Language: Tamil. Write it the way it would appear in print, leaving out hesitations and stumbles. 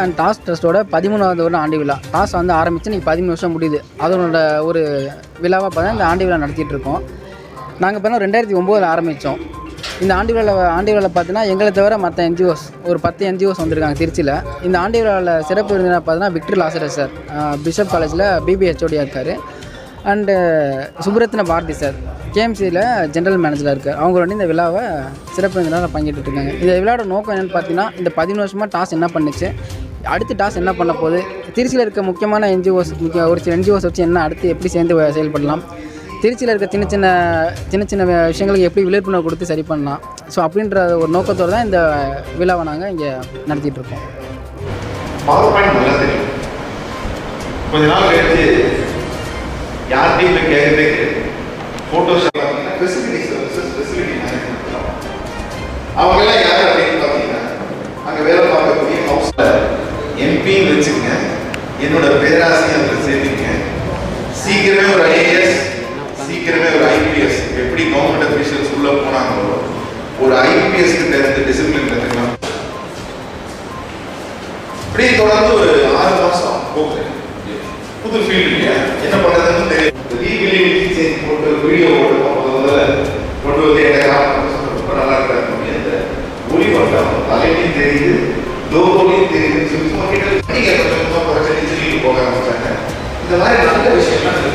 அண்ட் டாஸ் ட்ரஸ்ட்டோட 13வது வருடம் ஆண்டு விழா. டாஸ் வந்து ஆரம்பித்து இன்றைக்கி 13 வருஷம் முடியுது. அதனோட ஒரு விழாவாக பார்த்தா இந்த ஆண்டு விழா நடத்திட்டுருக்கோம். நாங்கள் இப்போ 2009 ஆரம்பித்தோம். இந்த ஆண்டு விழாவில் பார்த்தீங்கன்னா எங்களை தவிர மற்ற என்ஜிஓஸ் ஒரு 10 என்ஜிஓஸ் வந்திருக்காங்க திருச்சியில். இந்த ஆண்டு விழாவில் சிறப்பு விருந்தினர் பார்த்தீங்கன்னா விக்டர் லாசரஸ் சார், பிஷப் காலேஜில் பிபிஹெச்ஓடியாக இருக்கார். அண்டு சுப்ரத்ன பாரதி சார் கேஎம்சியில் ஜென்ரல் மேனேஜராக இருக்கார். அவங்க வந்து இந்த விழாவை சிறப்பு விருந்தினராக பங்கேற்றுட்டு இருக்காங்க. இந்த விழாவோட நோக்கம் என்னென்னு பார்த்தீங்கன்னா, இந்த 13 வருஷமாக டாஸ் என்ன பண்ணுச்சு, அடுத்து டாஸ் என்ன பண்ண போகுது, திருச்சியில் இருக்க முக்கியமான என்ஜிஓஸ் ஒரு சில என்ஜிஓஸ் வச்சு என்ன அடுத்து எப்படி சேர்ந்து செயல்படலாம், திருச்சியில் இருக்க சின்ன சின்ன விஷயங்களுக்கு எப்படி விழிப்புணர்வு கொடுத்து சரி பண்ணலாம். ஸோ அப்படின்ற ஒரு நோக்கத்தோடு தான் இந்த விழாவை நாங்கள் இங்கே நடத்திட்டுருக்கோம். கொஞ்ச நாள் கழிச்சு யார்கிட்டையும் கேட்கறதே photos facility services, facility management அவங்கெல்லாம் யார் அப்படின்னு பார்த்தீங்கன்னா, அங்கே வேலை பார்க்கக்கூடிய ஹவுஸில் எம்பின்னு வச்சுக்கங்க, என்னோட பேராசிரியர் அதில் சேர்த்துங்க. சீக்கிரமே ஒரு ஐஏஎஸ், சீக்கிரமே ஒரு ஐபிஎஸ். எப்படி கவர்மெண்ட் அஃபீஷியல்ஸ் உள்ள போனாங்களோ ஒரு ஐபிஎஸ்க்கு தெரிஞ்ச டிசிப்ளின் கற்றுக்கலாம். இப்படி தொடர்ந்து ஒரு 6 மாதம் போகுது. புது ஃபீல்டு இல்லையா, என்ன பண்ணுறதுன்னு தெரியும். ரீபிலிபிலிட்டி சேஞ்ச் போட்டு வீடியோ கொண்டு வந்து எனக்கு ரொம்ப நல்லா இருக்காங்க. அந்த ஒளி வட்டம் தலையிலையும் தெரியுது, லோகோலையும் தெரியுது. சும்மா கிட்ட குறைச்சி போக ஆரம்பிச்சாங்க. இந்த மாதிரி நல்ல விஷயம்லாம்